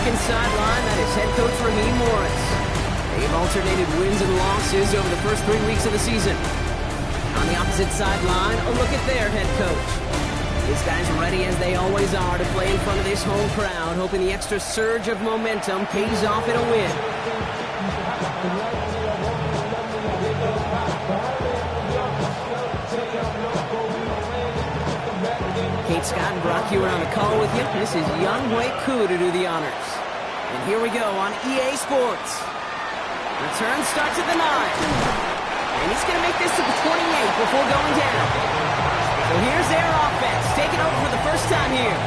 Falcons sideline, that is head coach Raheem Morris. They've alternated wins and losses over the first 3 weeks of the season. On the opposite sideline, a look at their head coach. These guys ready as they always are to play in front of this home crowd, hoping the extra surge of momentum pays off in a win. Kate Scott and Brock Hewitt on the call with you. This is Young Hui Koo to do the honors. And here we go on EA Sports. Return starts at the 9. And he's going to make this to the 28 before going down. So here's their offense, taking over for the first time here.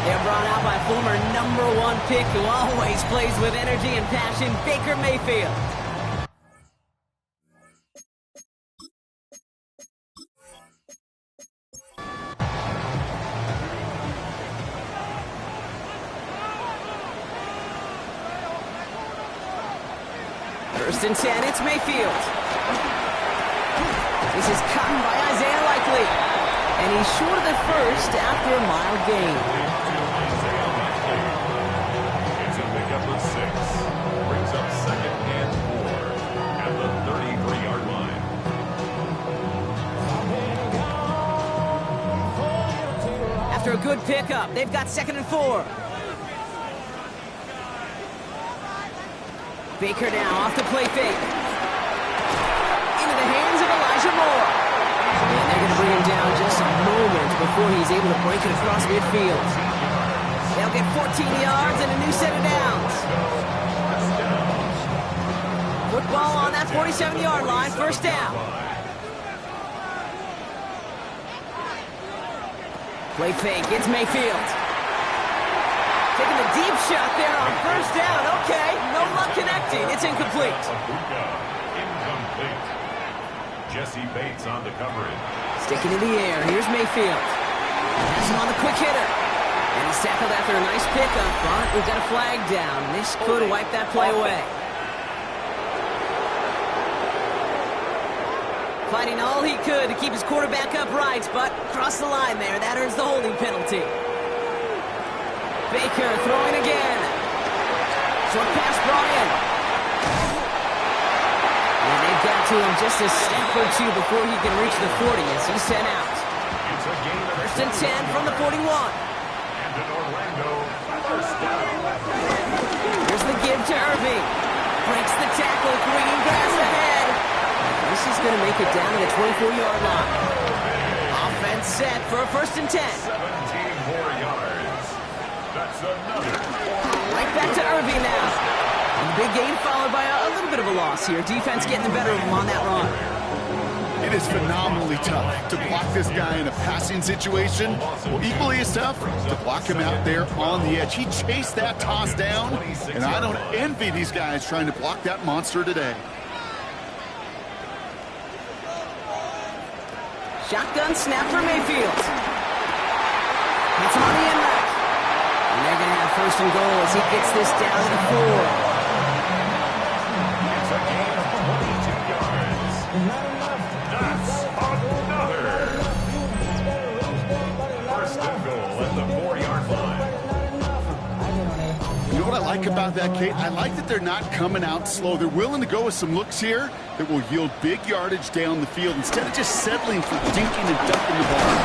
They're brought out by former #1 pick who always plays with energy and passion, Baker Mayfield. First and 10, it's Mayfield. This is caught by Isaiah Likely. And he's short of the first after a mild gain. It's a pickup of 6. Brings up 2nd and 4 at the 33-yard line. After a good pickup, they've got 2nd and 4. Baker now off the play fake. Into the hands of Elijah Moore. And they're going to bring him down just a moment before he's able to break it across midfield. They'll get 14 yards and a new set of downs. Football on that 47-yard line, first down. Play fake, it's Mayfield. Taking the deep shot there on first down. Okay, no luck connecting. It's incomplete. Incomplete. Jesse Bates on the coverage. Sticking in the air. Here's Mayfield. Has him on the quick hitter. And he's tackled after a nice pickup, but we've got a flag down. This could wipe that play away. Fighting all he could to keep his quarterback upright, but crossed the line there. That earns the holding penalty. Baker throwing again. Short pass brought in. And they've got to him just a step or two before he can reach the 40 as he's sent out. First and 10 from the 41. And in Orlando, first down. Here's the give to Irving. Breaks the tackle, green grass ahead. This is going to make it down to the 24-yard line. Offense set for a first and 10. 17 more yards. That's another. Right back to Irving now. And the big gain followed by a little bit of a loss here. Defense getting the better of him on that run. It is phenomenally tough to block this guy in a passing situation. Well, equally as tough to block him out there on the edge. He chased that toss down, and I don't envy these guys trying to block that monster today. Shotgun snap for Mayfield. It's on the end. And they're going to have first and goal as he gets this down to the 4. It's a gain of 22 yards. That's another. First and goal at the 4-yard line. You know what I like about that, Kate? I like that they're not coming out slow. They're willing to go with some looks here that will yield big yardage down the field instead of just settling for dinking and dumping the ball.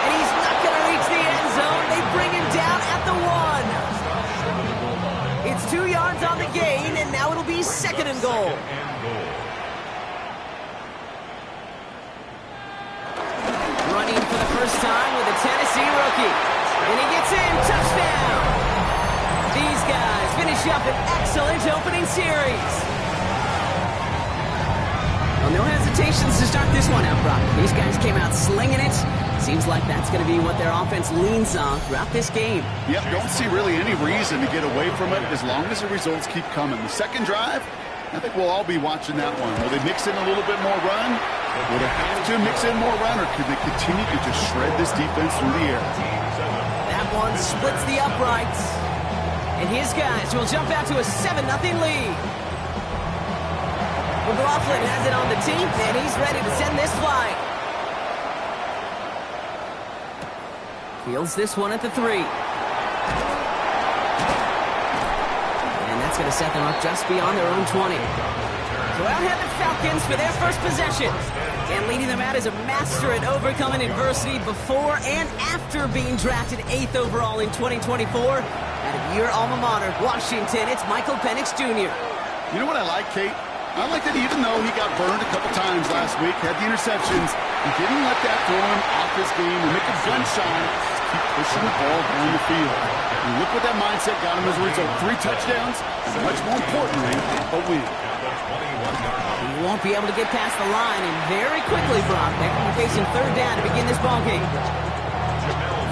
And he's not going to reach the end zone. They bring him down at the 1. It's 2 yards on the gain, and now it'll be 2nd and goal. Running for the first time with a Tennessee rookie. And he gets in. Touchdown. These guys finish up an excellent opening series. Well, no hesitations to start this one out, Brock. These guys came out slinging it. Seems like that's going to be what their offense leans on throughout this game. Yep, don't see really any reason to get away from it as long as the results keep coming. The second drive, I think we'll all be watching that one. Will they mix in a little bit more run? Will they have to mix in more run, or could they continue to just shred this defense through the air? That one splits the uprights. And his guys will jump out to a 7-0 lead. McLaughlin has it on the team, and he's ready to send this flying. Fields this one at the 3. going to set them up just beyond their own 20. So out have the Falcons for their first possession. And leading them out is a master at overcoming adversity before and after being drafted 8th overall in 2024. Out of your alma mater, Washington, it's Michael Penix Jr. You know what I like, Kate? I like that even though he got burned a couple times last week, had the interceptions, he didn't let that throw him off his game and make a gun shy. Just keep pushing the ball down the field. And look what that mindset got him as a result. 3 touchdowns, and much more importantly, a win. He won't be able to get past the line, and very quickly, Brock, they're going to be facing 3rd down to begin this ballgame.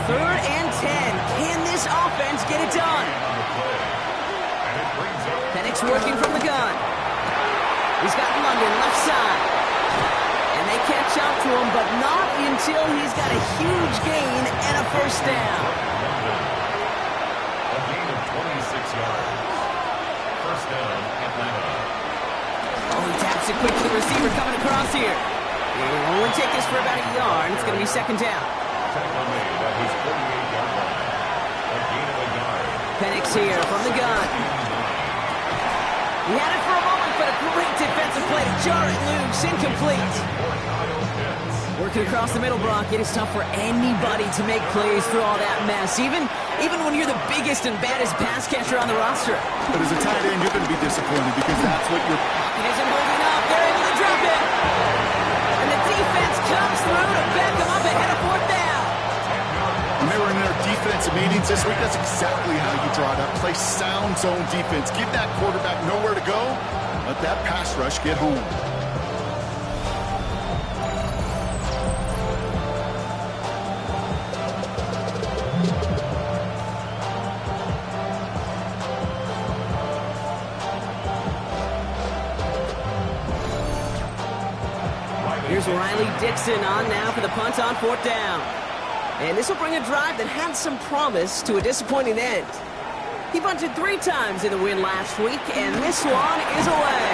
3rd and 10. Can this offense get it done? Penix working from the gun. He's got London left side. And they catch up to him, but not until he's got a huge gain and a first down. A gain of 26 yards. First down, Atlanta. Oh, he taps it quick to the receiver coming across here. He'll only take this for about a yard. It's going to be 2nd down. Tackle made at his 48-yard line. A gain of a yard. Penix here from the gun. He had it for a moment, but a great defensive play to jar it loose, incomplete. Working across the middle, Brock, it is tough for anybody to make plays through all that mess, even when you're the biggest and baddest pass catcher on the roster. But as a tight end, you're going to be disappointed because that's what you're... It isn't holding up. They're able to drop it. And the defense comes through to back them up ahead of 4th down. When they were in their defensive meetings this week, that's exactly how you draw it up. Play sound zone defense. Give that quarterback nowhere to go. Let that pass rush get home. Here's Riley Dixon on now for the punt on 4th down. And this will bring a drive that had some promise to a disappointing end. He bunted 3 times in the win last week, and this one is away.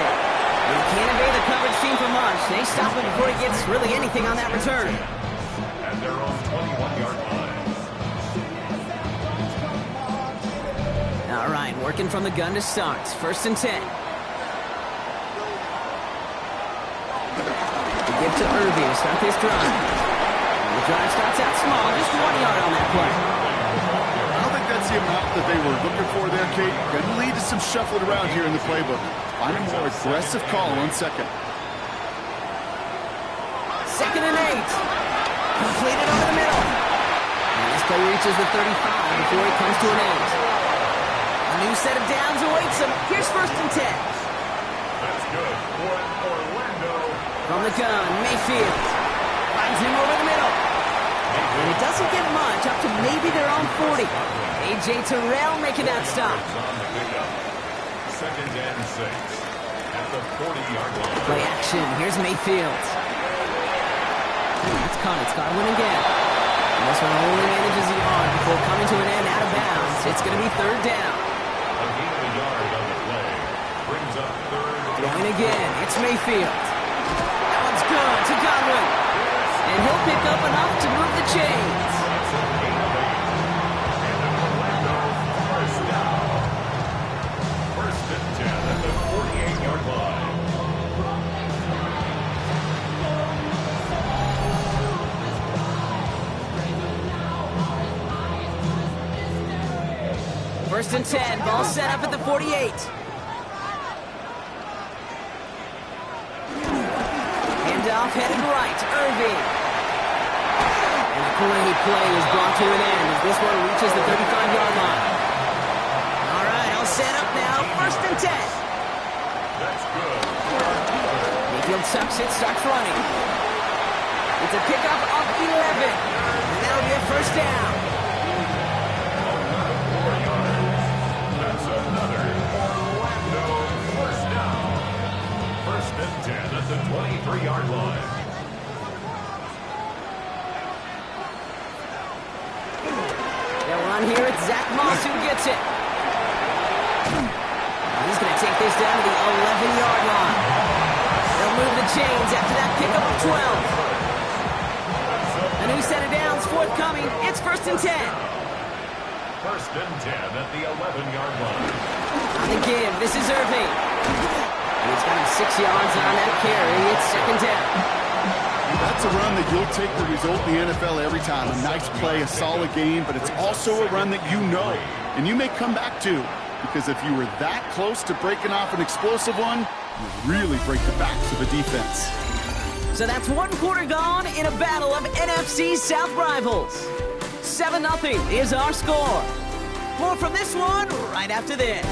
He can't evade the coverage team for much. They stop him before he gets really anything on that return. At their own 21-yard line. All right, working from the gun to start. 1st and 10. Give to Irving to start this drive. And the drive starts out small, just 1 yard on that play. I don't think that's the amount that they were looking for there, Kate. Going to lead to some shuffling around here in the playbook. Find a more aggressive call on 2nd. 2nd and 8. Completed over the middle. And this play reaches the 35 before it comes to an end. A new set of downs awaits him. Here's 1st and 10. That's good for Orlando. From the gun, Mayfield finds him over the middle. And it doesn't get much, up to maybe their own 40. A.J. Terrell making that stop. 2nd and 6 at the 40-yard line. Play action, here's Mayfield. It's Godwin again. And this one only manages a yard before coming to an end out of bounds. It's going to be 3rd down. A gain of a yard on the play. Brings up 3rd. Throwing again, it's Mayfield. Good to Godwin. And he'll pick up enough to move the chains. First and 10 at the 48-yard line. First and 10, ball set up at the 48. Off headed right, Irving. And a great play is brought to an end as this one reaches the 35-yard line. All right, all set up now. 1st and 10. That's good. Mayfield tucks it, starts running. It's a pickup of 11. And that'll be a 1st down. That's another Orlando 1st down. 1st and 10 at the 23-yard line. They'll run here. It's Zach Moss who gets it. He's going to take this down to the 11-yard line. They'll move the chains after that pickup of 12. A new set of downs forthcoming. It's 1st and 10. 1st and 10 at the 11-yard line. On the give, this is Irving. And he's got him 6 yards on that carry. It's second down. That's a run that you'll take the result in the NFL every time. A nice play, a solid game, but it's also a run that you know, and you may come back to, because if you were that close to breaking off an explosive one, you really break the backs of the defense. So that's 1 quarter gone in a battle of NFC South rivals. 7-0 is our score. More from this one right after this.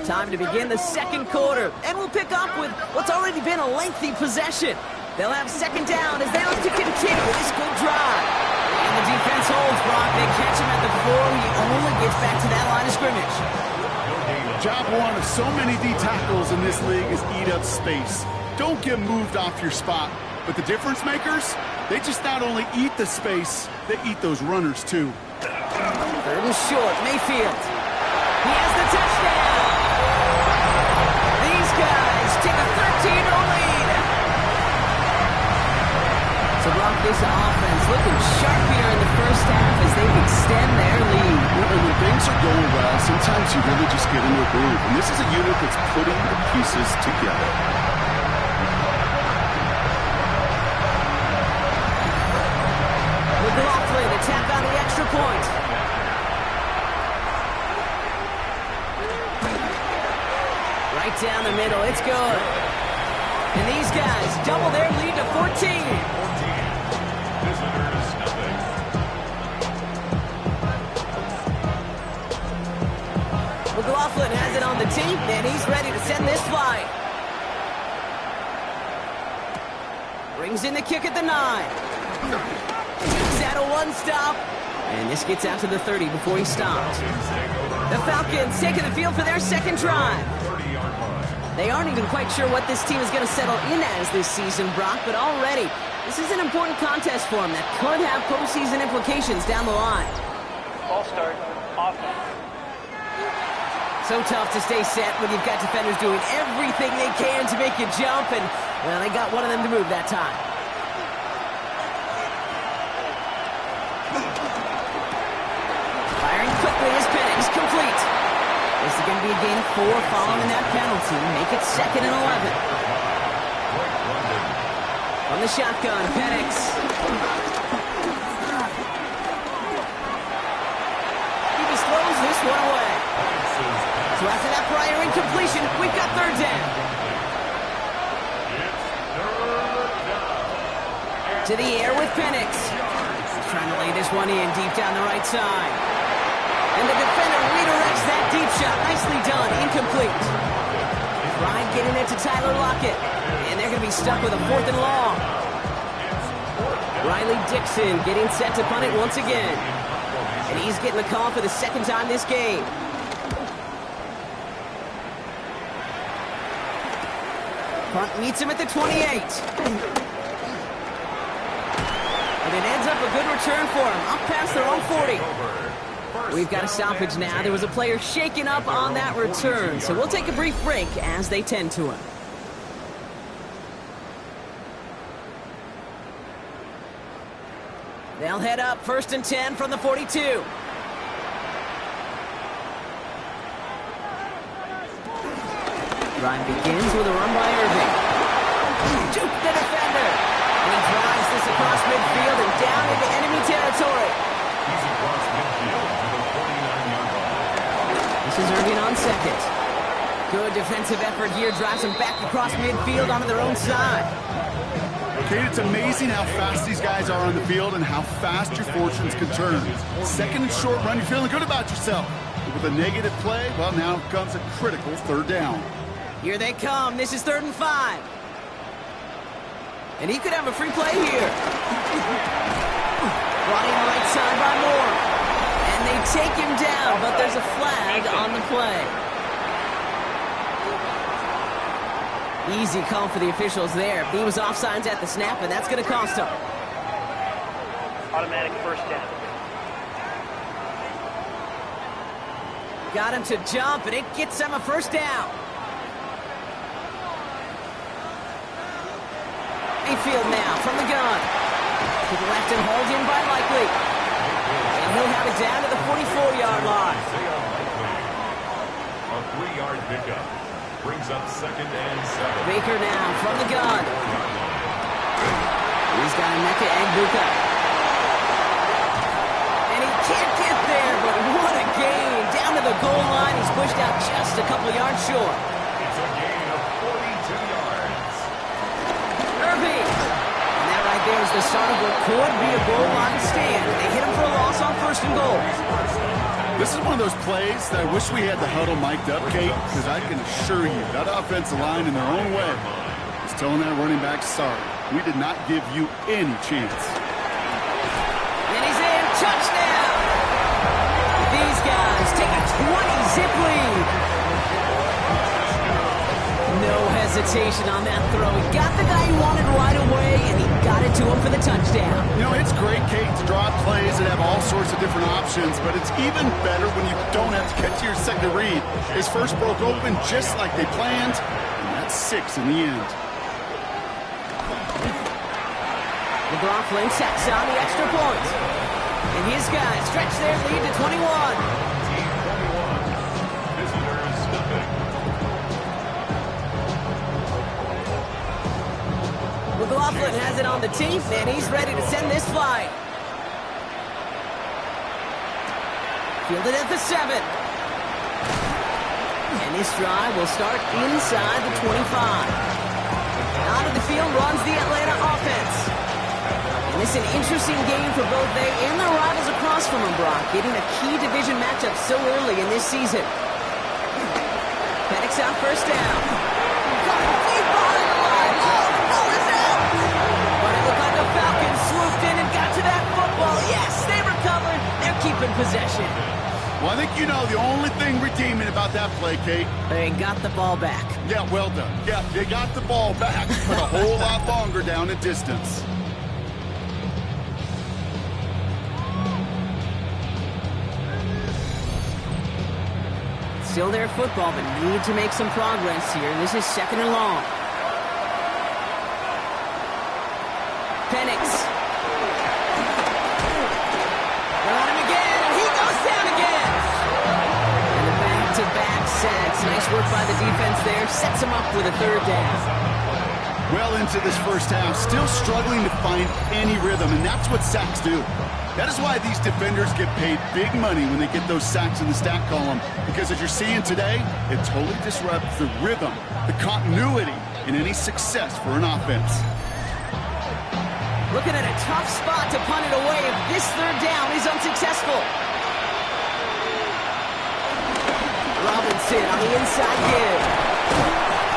Time to begin the second quarter, and we'll pick up with what's already been a lengthy possession. They'll have second down as they look to continue this good drive. And the defense holds, Brock. They catch him at the 4. He only gets back to that line of scrimmage. Job one of so many D tackles in this league is eat up space. Don't get moved off your spot. But the difference makers, they just not only eat the space, they eat those runners too. Third and short, Mayfield. He has the touchdown. These guys take a 13-0 lead. So Brock, this offense looking sharp here in the first half as they extend their lead. Well, when things are going well, sometimes you really just get into a groove. And this is a unit that's putting the pieces together. McLaughlin to tap out the extra point. Right down the middle, it's good. And these guys double their lead to 14. Visitors, nothing. McLaughlin has it on the tee, and he's ready to send this flight. Brings in the kick at the 9. He's at a 1-stop. And this gets out to the 30 before he stops. The Falcons taking the field for their second drive. They aren't even quite sure what this team is going to settle in as this season, Brock, but already this is an important contest for them that could have postseason implications down the line. Ball start. Offense. So tough to stay set when you've got defenders doing everything they can to make you jump, and, well, they got one of them to move that time. Firing quickly is Penix, complete. This is going to be a gain of 4 following that penalty. Make it 2nd and 11. From the shotgun, Penix. He just throws this one away. So after that prior incompletion, we've got 3rd down. To the air with Penix. Trying to lay this one in deep down the right side. And the defender redirects that deep shot. Nicely done. Incomplete. Ryan getting it to Tyler Lockett. And they're going to be stuck with a 4th and long. Riley Dixon getting set to punt it once again. And he's getting the call for the 2nd time this game. Punt meets him at the 28. And it ends up a good return for him. Up past their own 40. We've got a stoppage now. There was a player shaken up on that return. So we'll take a brief break as they tend to him. They'll head up 1st and 10 from the 42. Ryan begins with a run by Irving. Juke the defender. And he drives this across midfield and down into enemy territory. He's across midfield to the 49-yard line. This is Irving on 2nd. Good defensive effort here. Drives them back across midfield onto their own side. Okay, it's amazing how fast these guys are on the field and how fast your fortunes can turn. 2nd and short run, you're feeling good about yourself. But with a negative play, well, now comes a critical 3rd down. Here they come. This is 3rd and 5. And he could have a free play here. Brought in right side by Moore. And they take him down, but there's a flag on the play. Easy call for the officials there. He was offsides at the snap, and that's going to cost him. Automatic 1st down. Got him to jump, and it gets him a 1st down. Mayfield now from the gun. To the left and hauled in by Likely. And he'll have it down to the 44-yard line. A 3-yard pickup. Brings up 2nd and 7. Baker now from the gun. He's got Emeka Egbuka. And he can't get there, but what a gain. Down to the goal line. He's pushed out just a couple yards short. It's a gain of 42 yards. Irving. And that right there is the start of what could be a goal line stand. They hit him for a loss on 1st and goal. This is one of those plays that I wish we had the huddle mic'd up, Kate, because I can assure you that offensive line in their own way is telling that running back, sorry, we did not give you any chance. And he's in. Touchdown! These guys take a 20-zip lead. No hesitation on that throw. He got the guy he wanted right away, and he got it to him for the touchdown. You know, it's great, Kate, to draw plays that have all sorts of different options, but it's even better when you don't have to get to your second read. His first broke open just like they planned, and that's 6 in the end. McLaughlin sets on the extra point. And his guys stretch their lead to 21. Team 21. Visitors nothing. McLaughlin has it on the teeth, and he's ready to send this flight. Fielded at the 7. And this drive will start inside the 25. Out of the field runs the Atlanta offense. And it's an interesting game for both they and their rivals across from them, Brock, getting a key division matchup so early in this season. Penix out 1st down. Got a deep ball in the line. Oh, the ball is out. But it looked like the Falcons swooped in and got to that football. Yes, they recovered. They're keeping possession. Well, I think you know the only thing redeeming about that play, Kate. They got the ball back. Yeah, well done. Yeah, they got the ball back, but a whole lot longer down in distance. Still their football, but need to make some progress here. This is 2nd and long. Penix. They're on him again, and he goes down again. And the back-to-back sacks. Nice work by the defense there. Sets him up with a 3rd down. Well into this first half, still struggling to find any rhythm, and that's what sacks do. That is why these defenders get paid big money when they get those sacks in the stat column, because as you're seeing today, it totally disrupts the rhythm, the continuity, and any success for an offense. Looking at a tough spot to punt it away if this 3rd down is unsuccessful. Robinson on the inside give.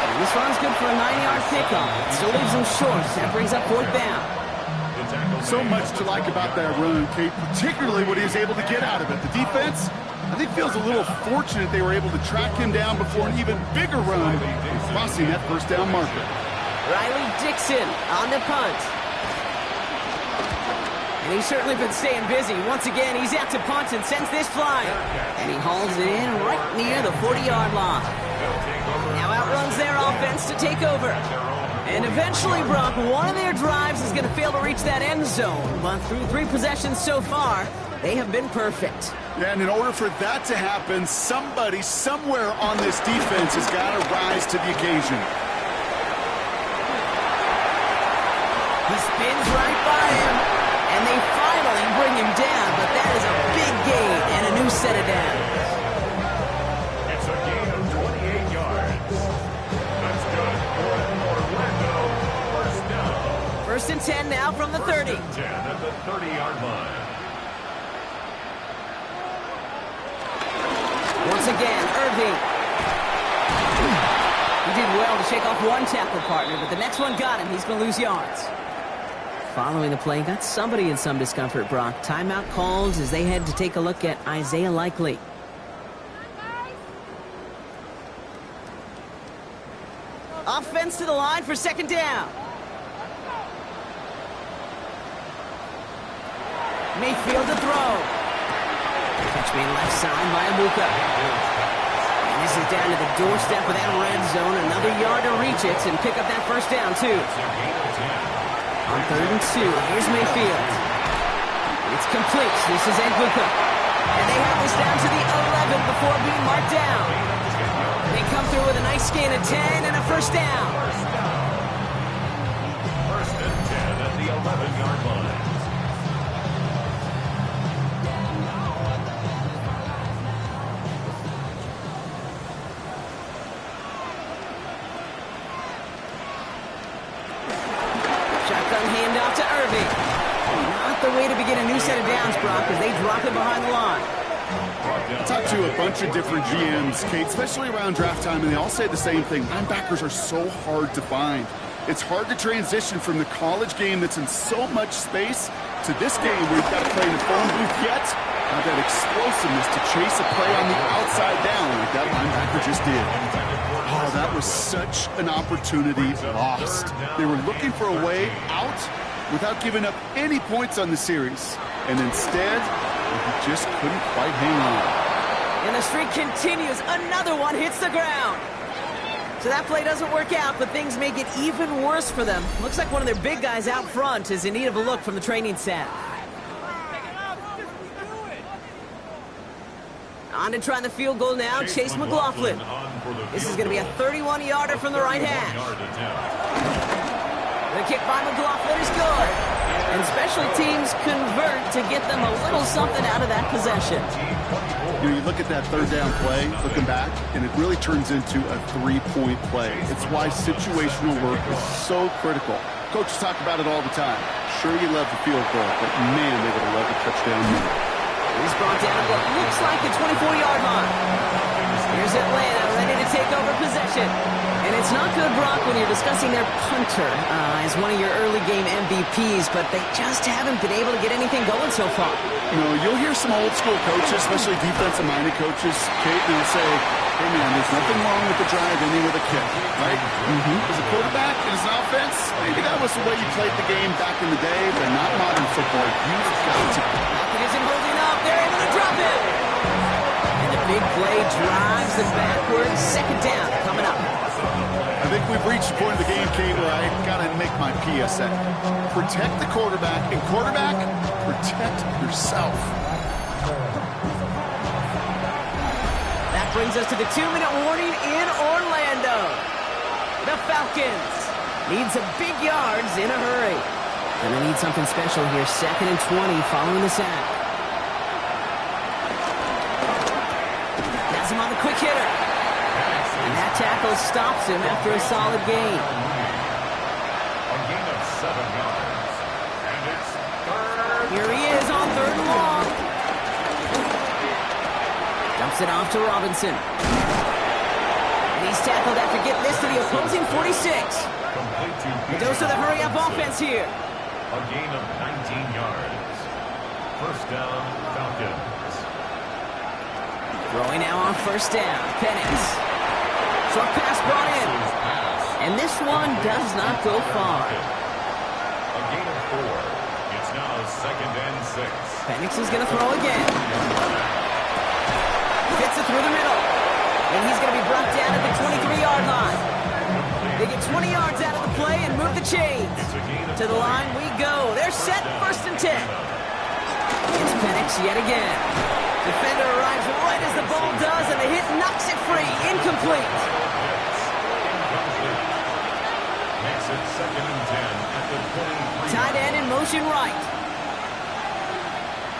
And this run's good for a 9-yard pickup. It still leaves him short. That brings up 4th down. So much to like about that run, Kate, particularly what he was able to get out of it. The defense, I think, feels a little fortunate they were able to track him down before an even bigger run, crossing that 1st down marker. Riley Dixon on the punt. And he's certainly been staying busy. Once again, he's out to punt and sends this flying. And he hauls it in right near the 40-yard line. Now outruns their offense to take over. And eventually, Brock, one of their drives is going to fail to reach that end zone. But through 3 possessions so far, they have been perfect. Yeah, and in order for that to happen, somebody somewhere on this defense has got to rise to the occasion. He spins right by him, and they finally bring him down. But that is a big gain and a new set of downs. It's a gain of 28 yards. That's good for Orlando. 1st down. 1st and 10 now from the 30. 10 at the 30-yard line. Once again, Irving. He did well to shake off one tackle partner, but the next one got him. He's going to lose yards. Following the play, got somebody in some discomfort, Brock. Timeout calls as they head to take a look at Isaiah Likely. Offense to the line for 2nd down. Mayfield to throw. Catch me left side by Abuka. And this is down to the doorstep of that red zone. Another yard to reach it and pick up that 1st down, too. On 3rd and 2, here's Mayfield. It's complete. This is Egbuka. And they have this down to the 11 before being marked down. They come through with a nice gain of 10 and a first down. First and 10 at the 11-yard line. Shotgun handoff to Irving. Not the way to begin a new set of downs, Brock, as they drop it behind the line. I talked to a bunch of different GMs, Kate, especially around draft time, and they all say the same thing. Linebackers are so hard to find. It's hard to transition from the college game that's in so much space to this game where you've got to play in the phone booth yet. Have that explosiveness to chase a play on the outside down like that linebacker just did. Oh, that was such an opportunity lost. They were looking for a way out without giving up any points on the series. And instead, he just couldn't quite hang on. And the streak continues. Another one hits the ground. So that play doesn't work out, but things make it even worse for them. Looks like one of their big guys out front is in need of a look from the training staff. On to trying the field goal now, Chase McLaughlin. This is going to be a 31-yarder from the right hash. The kick by McLaughlin is good. And special teams convert to get them a little something out of that possession. You look at that third down play, looking back, and it really turns into a three-point play. It's why situational work is so critical. Coaches talk about it all the time. Sure, you love the field goal, but man, they would have loved a touchdown minute. He's brought down at what looks like the 24-yard line. Here's Atlanta ready to take over possession. And it's not good, Brock, when you're discussing their punter as one of your early game MVPs, but they just haven't been able to get anything going so far. You know, you'll hear some old school coaches, especially defensive-minded coaches, Kate, they'll say, hey, man, there's nothing wrong with the drive ending with a kick, right? As a quarterback and as an offense, maybe that was the way you played the game back in the day, but not modern football. You've got to. It isn't holding up. They're able to drop it. And the big play drives them backwards. Second down coming up. I think we've reached the point of the game, Kate, where I got to make my PSA. Protect the quarterback, and quarterback, protect yourself. That brings us to the 2-minute warning in Orlando. The Falcons need some big yards in a hurry. And they need something special here. 2nd and 20 following the sack. Has him on the quick hitter. And that tackle stops him after a solid gain. A gain of 7 yards. And it's third. Here he is on 3rd and long. Dumps it off to Robinson. And he's tackled after getting this to the opposing 46. Complete to A dose of the hurry-up offense here. A gain of 19 yards. First down, Falcons. Throwing now on 1st down. Penix. Short pass brought in. And this one does not go far. A gain of 4. It's now 2nd and 6. Penix is going to throw again. Gets it through the middle. And he's going to be brought down at the 23-yard line. They get 20 yards out of the play and move the chains. To the line we go. They're set 1st and 10. It's Penix yet again. Defender arrives right as the ball does, and the hit knocks it free. Incomplete. Makes it 2nd and 10 at the 23. Tight end in motion right.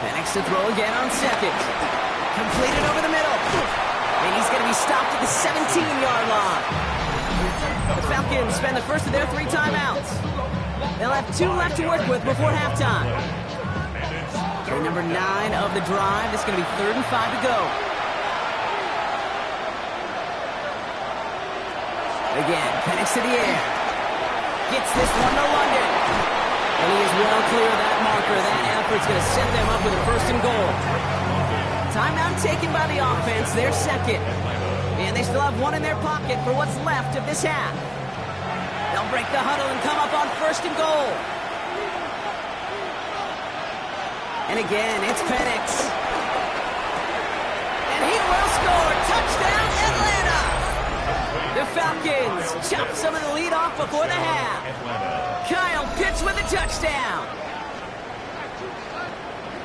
Penix to throw again on 2nd. Completed over the middle. And he's going to be stopped at the 17-yard line. The Falcons spend the first of their 3 timeouts. They'll have 2 left to work with before halftime. Play number 9 of the drive. It's going to be 3rd and 5 to go. Again, Penix to the air. Gets this one to London. And he is well clear of that marker. That effort's going to set them up with a 1st and goal. Timeout taken by the offense. They're 2nd. And they still have 1 in their pocket for what's left of this half. They'll break the huddle and come up on 1st and goal. And again, it's Penix. And he will score. Touchdown, Atlanta! The Falcons chop some of the lead off before the half. Kyle Pitts with a touchdown.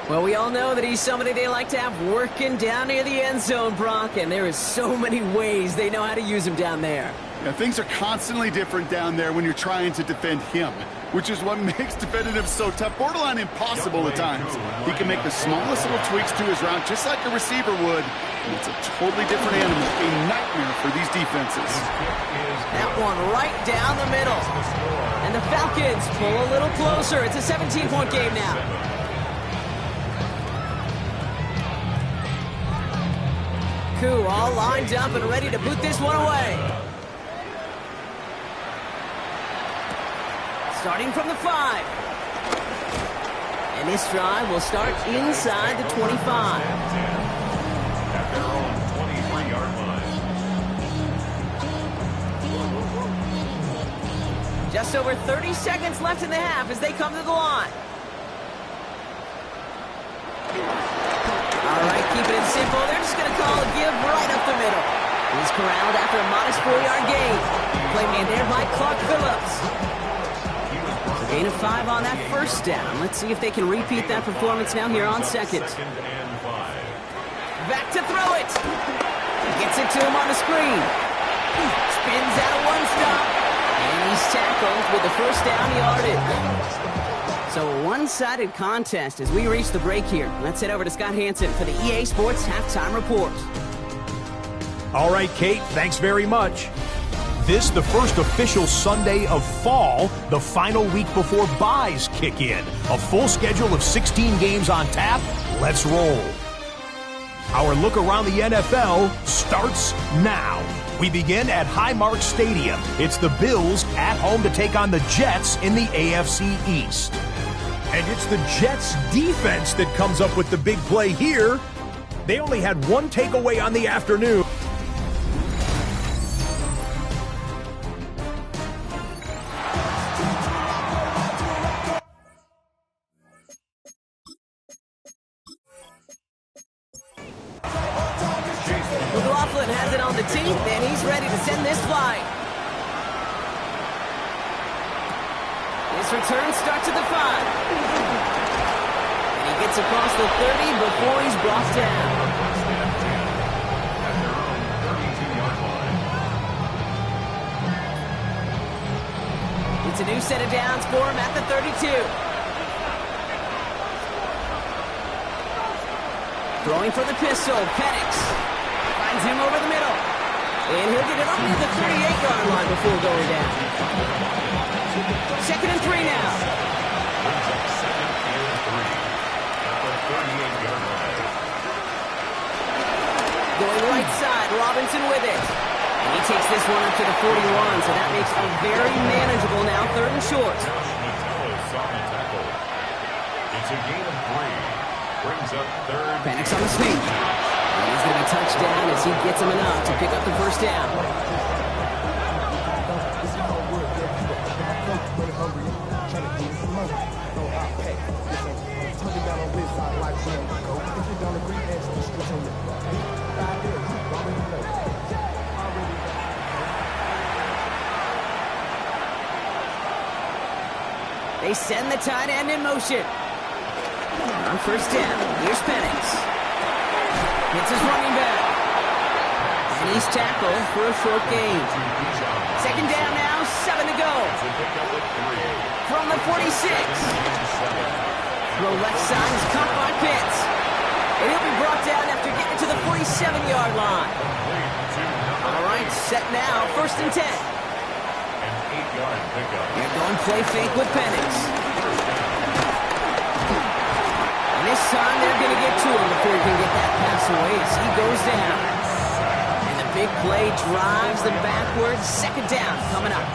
Well, we all know that he's somebody they like to have working down near the end zone, Brock, and there is so many ways they know how to use him down there. Yeah, things are constantly different down there when you're trying to defend him, which is what makes defending him so tough, borderline impossible at times. He can make the smallest little tweaks to his route just like a receiver would, and it's a totally different animal, a nightmare for these defenses. That one right down the middle. And the Falcons pull a little closer. It's a 17-point game now. Koo all lined up and ready to boot this one away. Starting from the 5. And this drive will start inside the 25. At their own 23-yard line. Just over 30 seconds left in the half as they come to the line. All right, keeping it simple. They're just going to call a give right up the middle. He's corralled after a modest 4-yard gain. Play man there by Clark Phillips. So gain of 5 on that first down. Let's see if they can repeat that performance now here on second. Back to throw it. Gets it to him on the screen. Spins out of one stop. And he's tackled with the first down yardage. So a one-sided contest as we reach the break here. Let's head over to Scott Hansen for the EA Sports Halftime Report. All right, Kate, thanks very much. This, the first official Sunday of fall, the final week before byes kick in. A full schedule of 16 games on tap. Let's roll. Our look around the NFL starts now. We begin at Highmark Stadium. It's the Bills at home to take on the Jets in the AFC East. And it's the Jets' defense that comes up with the big play here. They only had one takeaway on the afternoon. McLaughlin has it on the tee, and he's ready to send this flying. His return starts at the 5. And he gets across the 30 before he's brought down. It's a new set of downs for him at the 32. Throwing for the pistol, Penix. Finds him over the middle. And he'll get it up near the 38-yard line before going down. 2nd and 3 now. Going right side, Robinson with it. And he takes this one up to the 41, so that makes a very manageable now 3rd and short. It's a gain of 3. Brings up 3rd. Penix on the sneak. And he's going to be touched down as he gets him enough to pick up the first down. They send the tight end in motion. On first down, here's Penix. Hits his running back. And he's tackled for a short gain. 2nd down now, 7 to go. From the 46. Throw left side is caught by Pitts. And he'll be brought down after getting to the 47-yard line. All right, set now, 1st and 10. They're going play fake with Penix. And this time they're going to get to him before he can get that pass away as he goes down. And the big play drives them backwards. 2nd down coming up.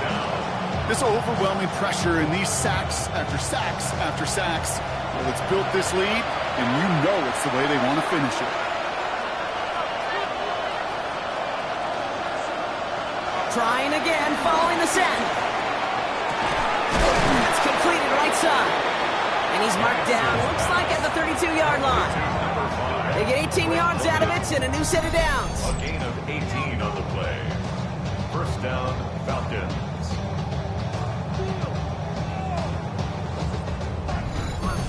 This overwhelming pressure and these sacks after sacks after sacks. Well, it's built this lead, and you know it's the way they want to finish it. Trying again, following the set. It's completed right side. And he's marked down, looks like at the 32-yard line. They get 18 yards out of it and a new set of downs. A gain of 18 on the play. First down, Falcons.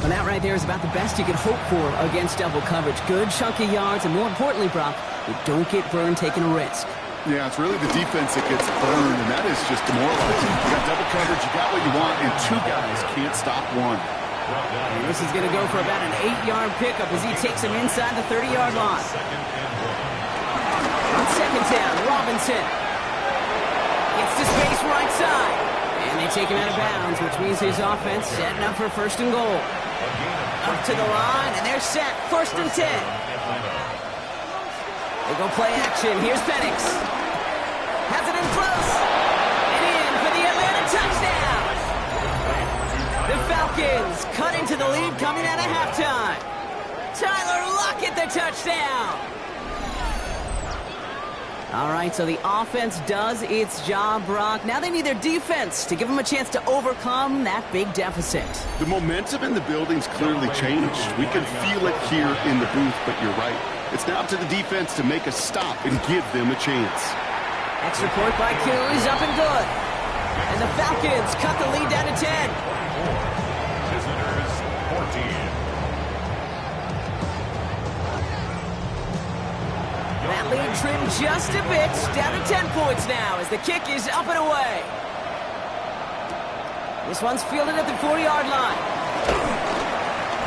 Well, that right there is about the best you could hope for against double coverage. Good chunky yards, and more importantly, Brock, you don't get burned taking a risk. Yeah, it's really the defense that gets burned, and that is just demoralizing. You got double coverage, you got what you want, and two guys can't stop one. And this is going to go for about an 8-yard pickup as he takes him inside the 30-yard line. On second down, Robinson gets to space right side. And they take him out of bounds, which means his offense setting up for first and goal. Up to the line, and they're set. First and 10. They go play action. Here's Penix. Has it in close. And in for the Atlanta touchdown. The Falcons cut into the lead coming out of halftime. Tyler Lockett, the touchdown. All right, so the offense does its job, Brock. Now they need their defense to give them a chance to overcome that big deficit. The momentum in the building's clearly changed. We can feel it here in the booth, but you're right. It's now up to the defense to make a stop and give them a chance. Extra point by Q is up and good. And the Falcons cut the lead down to 10. Visitors, 14. That lead trimmed just a bit, down to 10 points now as the kick is up and away. This one's fielded at the 40-yard line.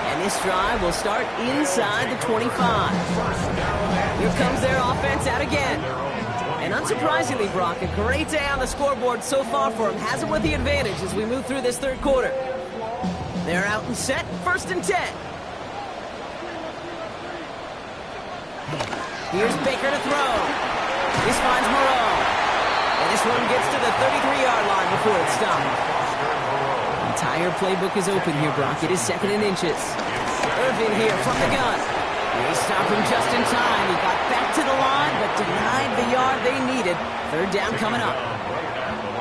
And this drive will start inside the 25. Here comes their offense out again. And unsurprisingly, Brock, a great day on the scoreboard so far for him. Has him with the advantage as we move through this third quarter. They're out and set, first and 10. Here's Baker to throw. This finds Moreau. And this one gets to the 33-yard line before it's stopped. The entire playbook is open here, Brock. It is second and inches. Irvin here from the gun. They stopped him just in time. He got back to the line, but denied the yard they needed. Third down coming up.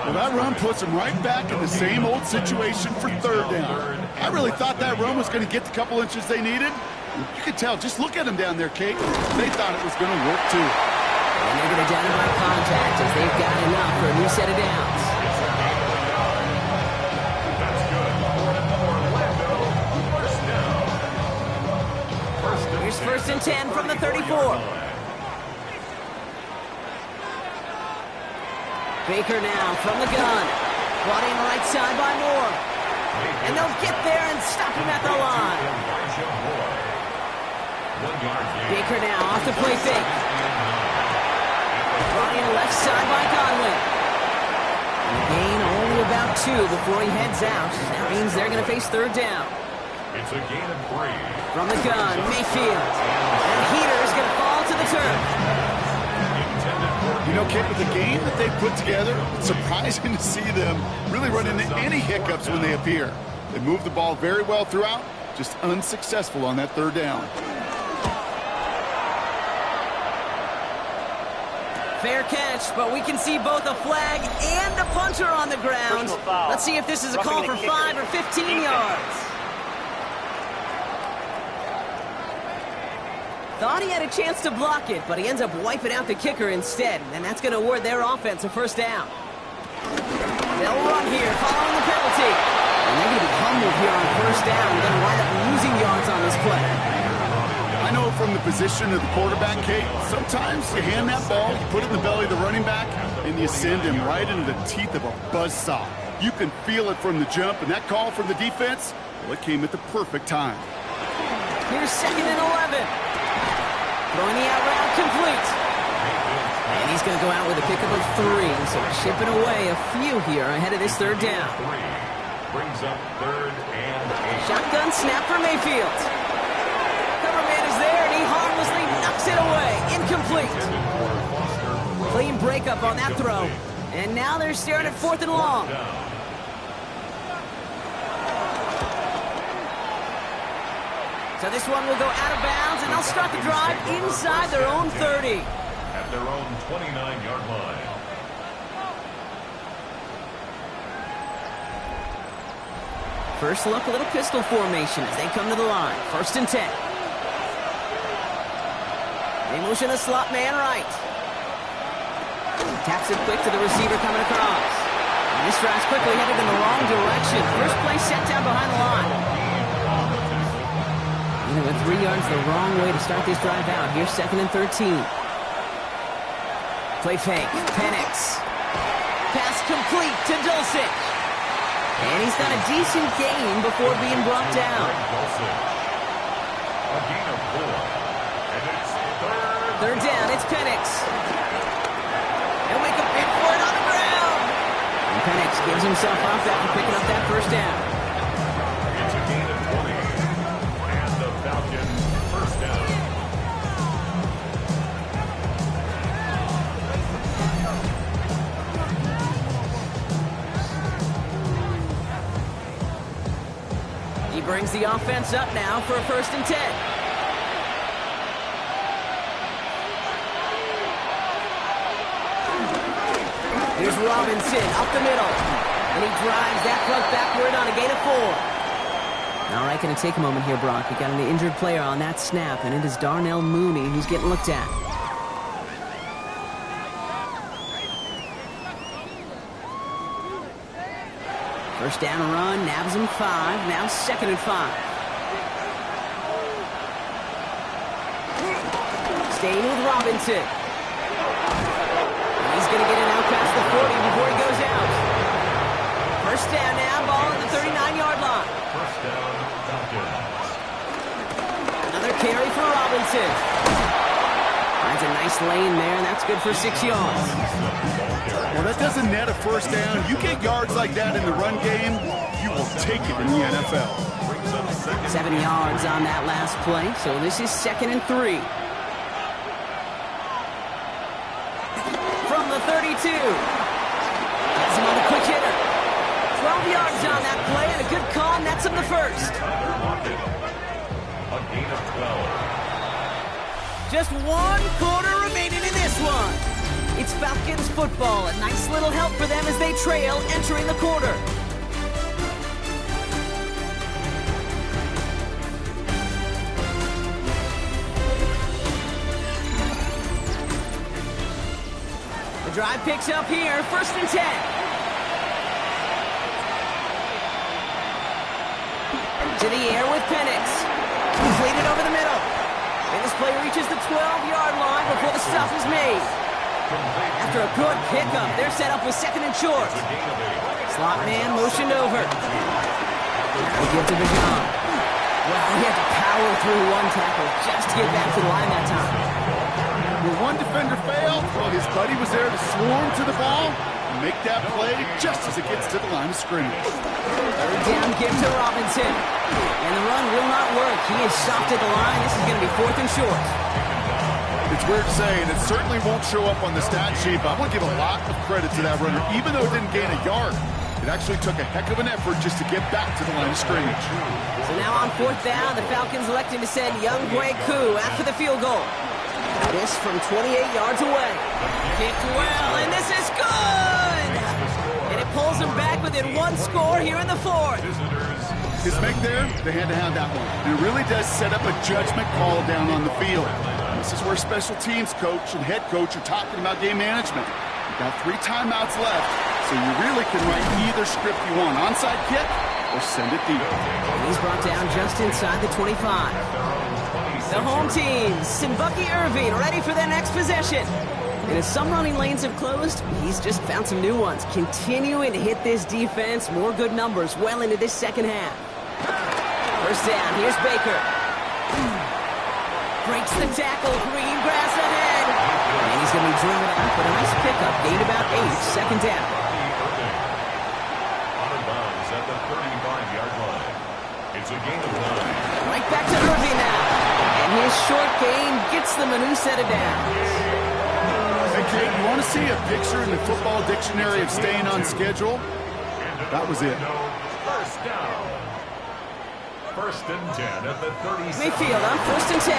Well, that run puts them right back in the same old situation for third down. I really thought that run was going to get the couple inches they needed. You could tell, just look at them down there, Kate. They thought it was going to work, too. And they're going to down him by contact as they've got enough for a new set of downs. That's good. Orlando, first down. Here's first and 10 from the 34. Baker now from the gun. Brought in right side by Moore. And they'll get there and stop him at the line. Baker now off the play fake. Brought in left side by Godwin. And a gain only about 2 before he heads out. That means they're going to face third down. It's a gain of 3. From the gun, Mayfield. And Heater is going to fall to the turf. You know, Kate, with the game that they put together, it's surprising to see them really run into any hiccups when they appear. They move the ball very well throughout, just unsuccessful on that third down. Fair catch, but we can see both a flag and a punter on the ground. Let's see if this is a call for 5 or 15 yards. Thought he had a chance to block it, but he ends up wiping out the kicker instead, and that's going to award their offense a first down. They'll run here following the penalty. And they're going to be humbled here on first down. They're going to wind up losing yards on this play. I know from the position of the quarterback, Kate, sometimes you hand that ball, you put it in the belly of the running back, and you send him right into the teeth of a buzzsaw. You can feel it from the jump, and that call from the defense, well, it came at the perfect time. Here's second and 11. Throwing the out route complete. And he's going to go out with a pickup of 3, so chipping away a few here ahead of this third down. Brings up third and 8. Shotgun snap for Mayfield. Coverman is there, and he harmlessly knocks it away. Incomplete. Clean breakup on that throw. And now they're staring at 4th and long. So this one will go out of bounds, and they'll start the drive inside their own 30. At their own 29-yard line. First look, a little pistol formation as they come to the line. First and 10. They motion a slot man right. Taps it quick to the receiver coming across. And this drive's quickly headed in the wrong direction. First play set down behind the line. They went 3 yards the wrong way to start this drive out. Here's 2nd and 13. Play fake. Penix. Pass complete to Dulcich. And he's got a decent gain before being brought down. A gain of 4. And it's Third down, it's Penix. He'll make a big for it on the ground. And Penix gives himself up after picking up that first down. It's a gain of 20. And the Falcons first down. He brings the offense up now for a 1st and 10. Here's Robinson up the middle. And he drives that front backward on a gain of 4. All right, going to take a moment here, Brock. You got an injured player on that snap, and it is Darnell Mooney who's getting looked at. First down and run, nabs him 5. Now 2nd and 5. Staying with Robinson. He's going to get it out past the 40 before he goes out. First down now, ball at the 39-yard line. First down, Falcons. Another carry for Robinson. Finds a nice lane there, and that's good for 6 yards. Well, that doesn't net a first down. You get yards like that in the run game, you will take it in the NFL. 7 yards on that last play, so this is 2nd and 3. From the 32. Gets him on the quick hitter. 12 yards on that play, and a good call nets him the first. A gain of 12. Just 1 quarter remaining in this one. It's Falcons football. A nice little help for them as they trail entering the quarter. The drive picks up here. 1st and 10. To the air with Penix. Completed over the middle. And this play reaches the 12-yard line before the stop is made. After a good pickup, they're set up with 2nd and short. Slot man motioned over. He gives to Bijan. Well, he had to power through 1 tackle just to get back to the line that time. When one defender failed, well, his buddy was there to swarm to the ball and make that play just as it gets to the line of scrimmage. Third down, give to Robinson. And the run will not work. He is stopped at the line. This is going to be 4th and short. It's weird saying it certainly won't show up on the stat sheet, but I want to give a lot of credit to that runner. Even though it didn't gain a yard, it actually took a heck of an effort just to get back to the line of scrimmage. So now on 4th down, the Falcons electing to send Younghoe Koo after the field goal. This from 28 yards away. Kicked well, and this is good! And it pulls them back within 1 score here in the 4th. His make there, they had to have that one. And it really does set up a judgment call down on the field. This is where special teams coach and head coach are talking about game management. You've got 3 timeouts left, so you really can write either script you want. Onside kick or send it deep. He's brought down just inside the 25. The home team, Simbucky Irving, ready for their next possession. And as some running lanes have closed, he's just found some new ones. Continuing to hit this defense, more good numbers well into this 2nd half. First down, here's Baker. Breaks the tackle, green grass ahead. And he's going to be driven out, but a nice pickup. Gained about 8, 2nd down. Out of bounds at the 35-yard line. It's a gain of 9. Right back to Irving now. And his short gain gets them a new set of downs. Hey, Kate, you want to see a picture in the football dictionary of staying on schedule? That was it. First down. 1st and 10 at the 36. Mayfield on 1st and 10.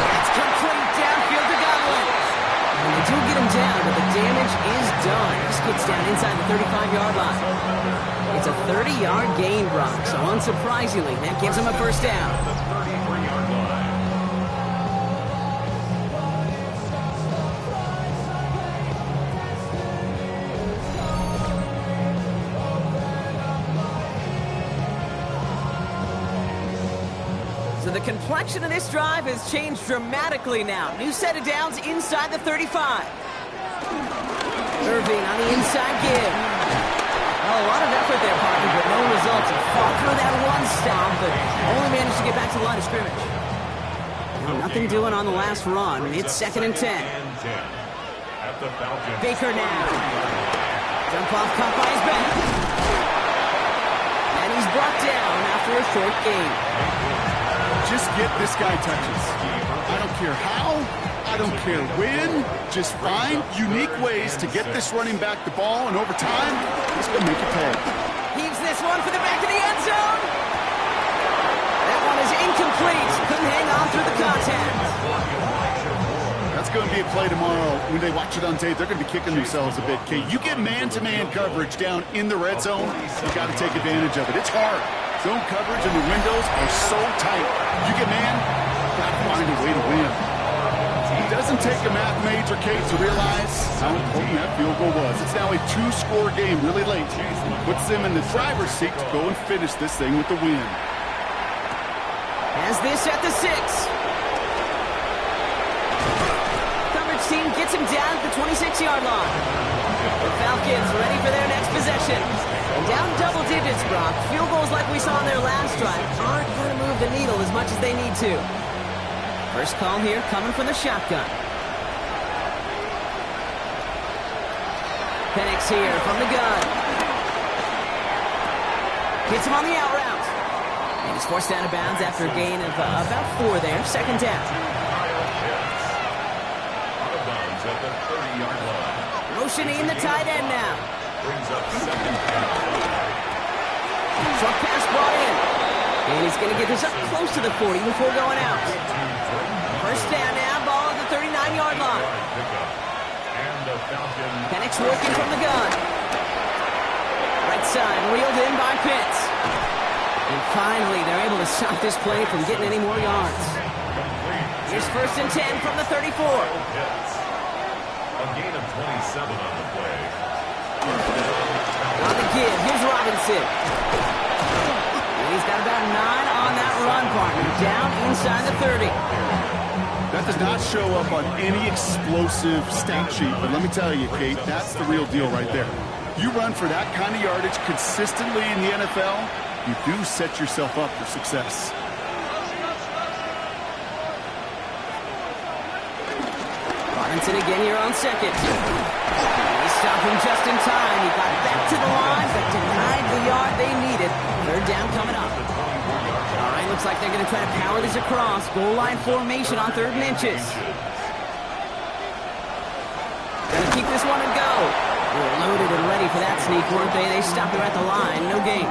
That's complete downfield to Godwin. And they do get him down, but the damage is done. This gets down inside the 35-yard line. It's a 30-yard gain, Brock, so unsurprisingly, that gives him a first down. The 33-yard line. the complexion of this drive has changed dramatically now. New set of downs inside the 35. Irving on the inside give. Well, a lot of effort there, partner, but no results. He fought through that one stop, but only managed to get back to the line of scrimmage. Nothing doing on the last run. It's 2nd and 10. Baker now. Jump off caught by his back. And he's brought down after a short gain. Just get this guy touches. I don't care how. I don't care when. Just find unique ways to get this running back the ball, and over time, he's going to make it pay. Heaves this one for the back of the end zone. That one is incomplete. Couldn't hang on through the contact. That's going to be a play tomorrow. When they watch it on tape, they're going to be kicking themselves a bit. Kate, you get man-to-man coverage down in the red zone, you got to take advantage of it. It's hard. Zone coverage and the windows are so tight. You get man, got to find a way to win. It doesn't take a math major, Kate, to realize how important that field goal was. It's now a 2-score game really late. Puts them in the driver's seat to go and finish this thing with the win. Has this at the 6. Coverage team gets him down at the 26-yard line. The Falcons ready for their next possession. And down double digits, Brock. Field goals like we saw in their last drive aren't going to move the needle as much as they need to. First call here coming from the shotgun. Penix here from the gun. Hits him on the out route. And he's forced out of bounds after a gain of about 4 there. 2nd down. Motioning the tight end now. Brings up 2nd down. Short pass brought in. And he's going to get this up close to the 40 before going out. First down now, ball at the 39-yard line. Penix working from the gun. Right side, reeled in by Pitts. And finally, they're able to stop this play from getting any more yards. Here's 1st and 10 from the 34. A gain of 27 on the play. On the give, here's Robinson. And he's got about 9 on that run, partner. Down inside the 30. That does not show up on any explosive stat sheet, but let me tell you, Kate, that's the real deal right there. You run for that kind of yardage consistently in the NFL, you do set yourself up for success. Robinson again here on 2nd. He stopped him just in time. He got back to the line, but denied the yard they needed. 3rd down coming up. All right, looks like they're going to try to power this across. Goal line formation on 3rd and inches. Going to keep this one and go. They were loaded and ready for that sneak, weren't they? They stopped her at the line. No gain.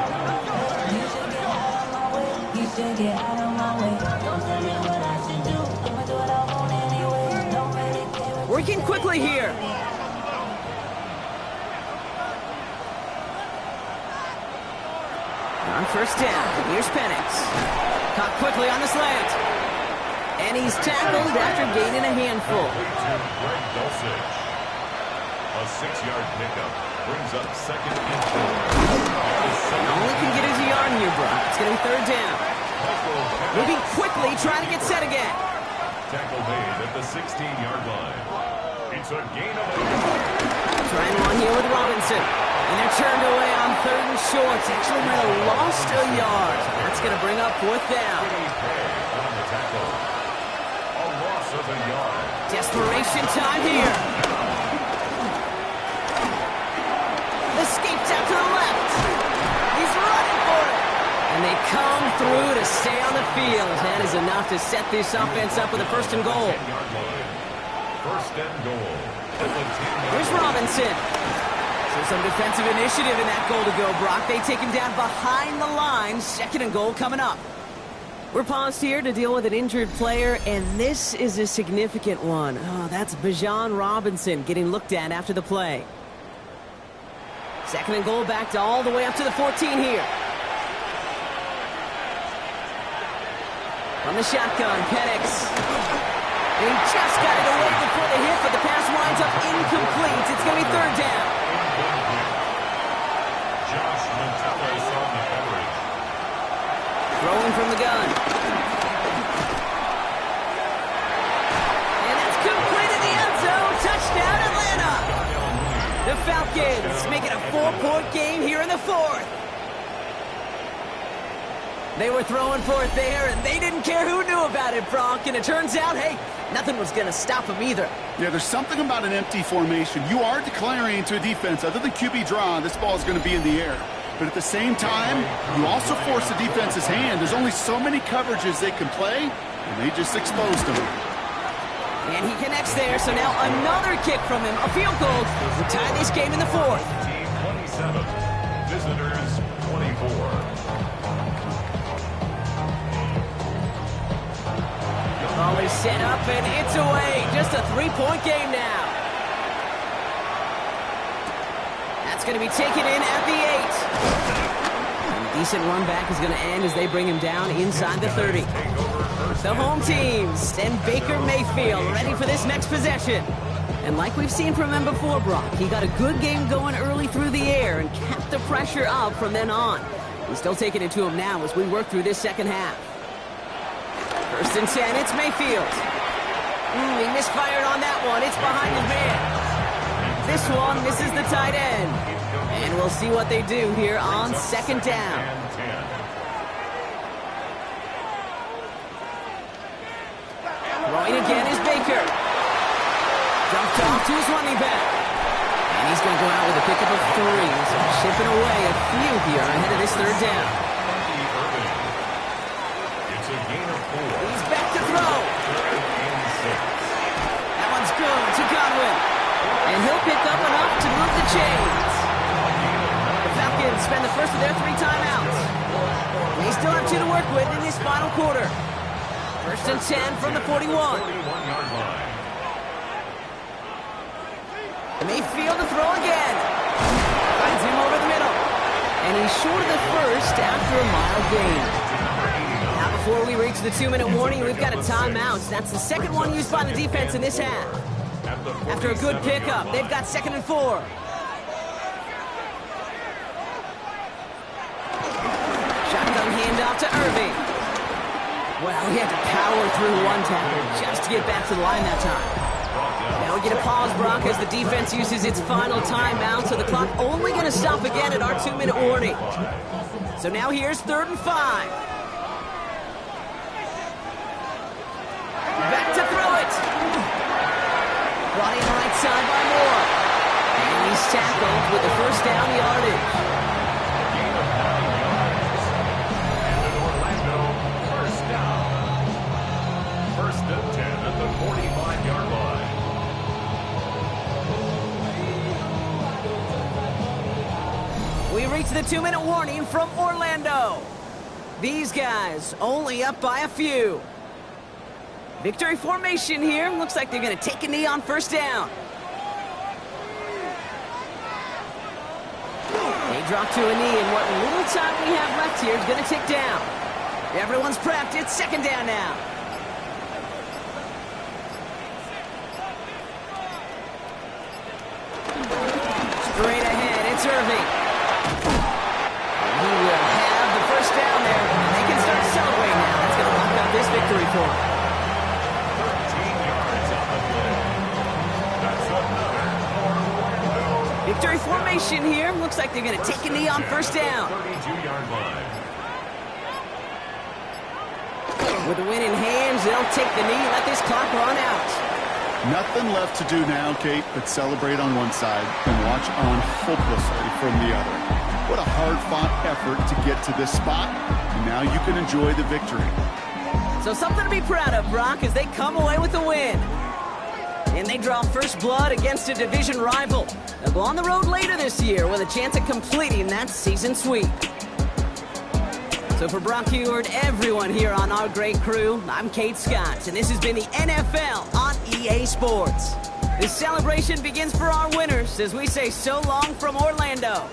Working quickly here. On 1st down, here's Penix. Caught quickly on the slant. And he's tackled after gaining a handful. A 6-yard pickup brings up 2nd and 4. Only can get his yard here, Brock. It's going to be 3rd down. Moving quickly, trying to get set again. Tackle made at the 16-yard line. It's a gain of 8. Trying one here with Robinson. And they're turned away on 3rd and short. Actually might have lost a yard. That's going to bring up 4th down. On the tackle. A loss of a yard. Desperation time here. Escapes out to the left. He's running for it. And they come through to stay on the field. That is enough to set this offense up with a 1st and goal. 1st and goal. Here's Robinson. So some defensive initiative in that goal to go, Brock. They take him down behind the line. 2nd and goal coming up. We're paused here to deal with an injured player, and this is a significant one. Oh, that's Bijan Robinson getting looked at after the play. 2nd and goal back to all the way up to the 14 here. From the shotgun, Penix. He just got it away before the hit, but the pass winds up incomplete. It's going to be 3rd down. Throwing from the gun. Falcons, make it a 4-point game here in the fourth. They were throwing for it there, and they didn't care who knew about it, Bronk. And it turns out, hey, nothing was going to stop them either. Yeah, there's something about an empty formation. You are declaring to a defense, other than QB draw, this ball is going to be in the air. But at the same time, you also force the defense's hand. There's only so many coverages they can play, and they just exposed them. And he connects there, so now another kick from him. A field goal to tie this game in the fourth. Team 27, visitors 24. Ball is set up, and it's away. Just a 3-point game now. That's going to be taken in at the 8. And a decent run back is going to end as they bring him down inside the 30. The home team send Baker Mayfield ready for this next possession. And like we've seen from him before, Brock, he got a good game going early through the air and kept the pressure up from then on. He's still taking it to him now as we work through this second half. First and 10, it's Mayfield. He misfired on that one. It's behind the man. This one misses the tight end. And we'll see what they do here on second down. Throwing again is Baker. Dumped off to his running back. And he's going to go out with a pickup of 3. So shipping away a few here ahead of this third down. He's back to throw. That one's good to Godwin. And he'll pick up enough to move the chains. The Falcons spend the first of their 3 timeouts. They still have 2 to work with in this final quarter. First and 10 from the 41. Mayfield to throw again. Finds him over the middle. And he's short of the first after a mild gain. Before we reach the 2-minute warning, we've got a timeout. That's the second one used by the defense in this half. After a good pickup, they've got 2nd and 4. Shotgun handoff to Irving. Well, he had to power through one tackle just to get back to the line that time. Now we get a pause, Brock, as the defense uses its final timeout, so the clock only going to stop again at our 2-minute warning. So now here's 3rd and 5. Back to throw it. Brought in right side by Moore. And he's tackled with the first down yardage. And Orlando, first down. First and 10 at the 45-yard line. We reach the 2-minute warning from Orlando. These guys only up by a few. Victory formation here. Looks like they're going to take a knee on first down. They drop to a knee, and what little time we have left here is going to tick down. Everyone's prepped. It's second down now. Straight ahead, it's Irving. He will have the first down there. They can start celebrating now. That's going to lock up this victory for them. Victory formation here. Looks like they're going to take a knee on first down. 32-yard line. With the win in hands, they'll take the knee, let this clock run out. Nothing left to do now, Kate, but celebrate on one side and watch on hopelessly from the other. What a hard-fought effort to get to this spot, and now you can enjoy the victory. So something to be proud of, Brock, as they come away with the win. And they draw first blood against a division rival. They'll go on the road later this year with a chance at completing that season sweep. So for Brock Huard, everyone here on our great crew, I'm Kate Scott, and this has been the NFL on EA Sports. This celebration begins for our winners as we say so long from Orlando.